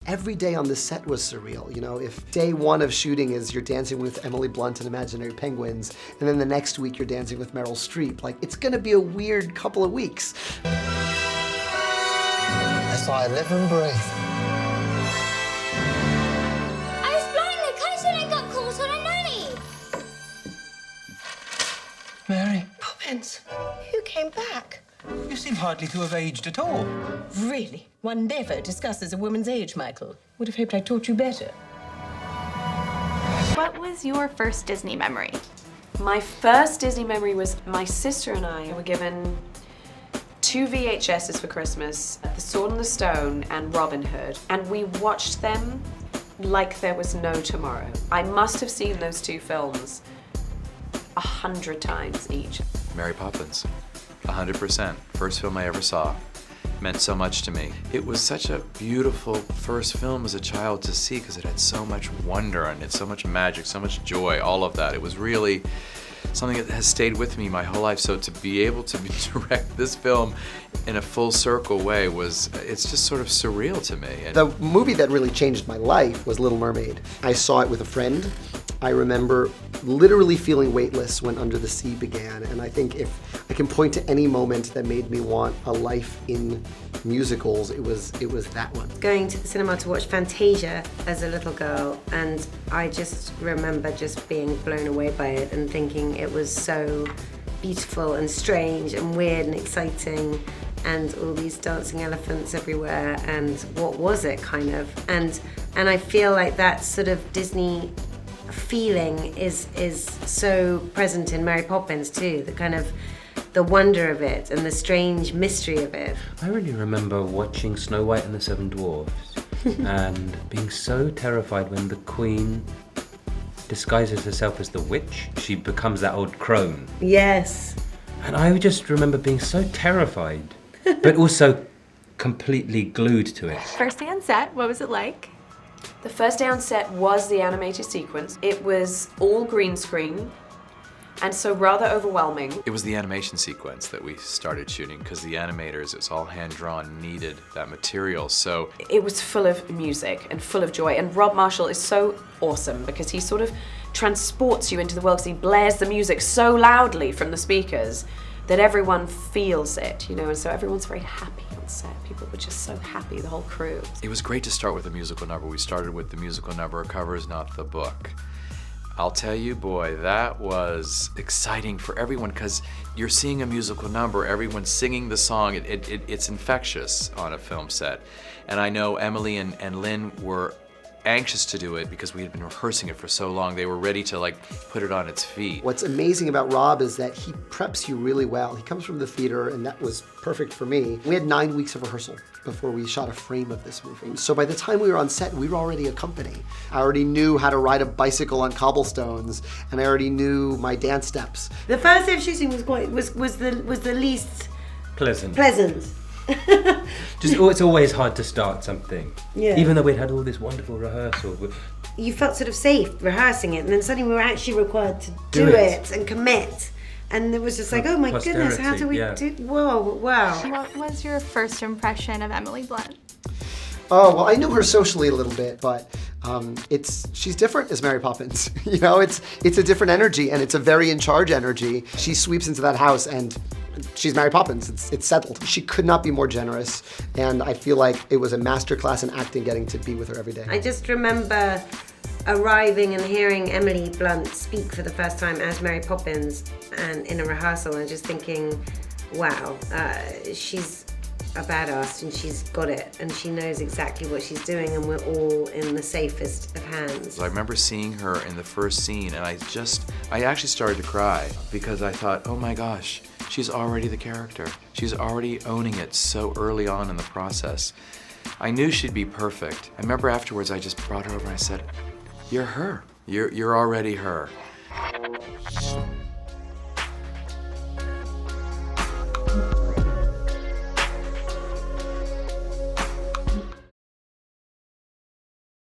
every day on the set was surreal. You know, if day one of shooting is you're dancing with Emily Blunt and Imaginary Penguins, and then the next week you're dancing with Meryl Streep, like, it's gonna be a weird couple of weeks. That's why I live and breathe. I was blowing the cousin and got caught on a nanny. Mary, Poppins, you came back. you seem hardly to have aged at all. Really? One never discusses a woman's age, Michael. Would have hoped I taught you better. What was your first Disney memory? My first Disney memory was my sister and I were given 2 VHSs for Christmas, The Sword and the Stone and Robin Hood, and we watched them like there was no tomorrow. I must have seen those 2 films 100 times each. Mary Poppins, 100%. First film I ever saw. Meant so much to me. It was such a beautiful first film as a child to see because it had so much wonder in it, so much magic, so much joy, all of that. It was really something that has stayed with me my whole life. So to be able to direct this film in a full circle way it's just sort of surreal to me. And the movie that really changed my life was Little Mermaid. I saw it with a friend. I remember literally feeling weightless when Under the Sea began, and I think if I can point to any moment that made me want a life in musicals, it was that one. Going to the cinema to watch Fantasia as a little girl, and I just remember just being blown away by it and thinking it was so beautiful and strange and weird and exciting, and all these dancing elephants everywhere, and what was it kind of, and I feel like that sort of Disney feeling is so present in Mary Poppins too, the kind of the wonder of it and the strange mystery of it. I really remember watching Snow White and the Seven Dwarfs and being so terrified when the Queen disguises herself as the witch. She becomes that old crone. Yes. And I just remember being so terrified, but also completely glued to it. First day on set, what was it like? The first day on set was the animated sequence. It was all green screen, and so rather overwhelming. it was the animation sequence that we started shooting because the animators, it's all hand-drawn, needed that material. So It was full of music and full of joy, and Rob Marshall is so awesome because he sort of transports you into the world because he blares the music so loudly from the speakers that everyone feels it, you know, and so everyone's very happy on set. People were just so happy, the whole crew. it was great to start with a musical number. We started with the musical number, Covers Not the Book. I'll tell you, boy, that was exciting for everyone because you're seeing a musical number, everyone's singing the song, it's infectious on a film set. And I know Emily and Lynn were anxious to do it because we had been rehearsing it for so long. They were ready to like put it on its feet. What's amazing about Rob is that he preps you really well. He comes from the theater, and that was perfect for me. We had 9 weeks of rehearsal before we shot a frame of this movie. So by the time we were on set, we were already a company. I already knew how to ride a bicycle on cobblestones, and I already knew my dance steps. The first day of shooting was the least Pleasant. It's always hard to start something. Yeah. Even though we'd had all this wonderful rehearsal. You felt sort of safe rehearsing it, and then suddenly we were actually required to Do do it. it and commit. And it was just like, oh my goodness, how do we Posterity, do? Whoa, wow. What was your first impression of Emily Blunt? Oh, well, I knew her socially a little bit, but she's different as Mary Poppins. You know, it's a different energy, and it's a very in charge energy. She sweeps into that house and she's Mary Poppins. It's settled. She could not be more generous, and I feel like it was a masterclass in acting getting to be with her every day. I just remember arriving and hearing Emily Blunt speak for the first time as Mary Poppins and in a rehearsal, and just thinking, wow, she's a badass and she's got it and she knows exactly what she's doing, and we're all in the safest of hands. I remember seeing her in the first scene and I actually started to cry because I thought, oh my gosh, she's already the character. She's already owning it so early on in the process. I knew she'd be perfect. I remember afterwards I just brought her over and I said, you're her. You're already her.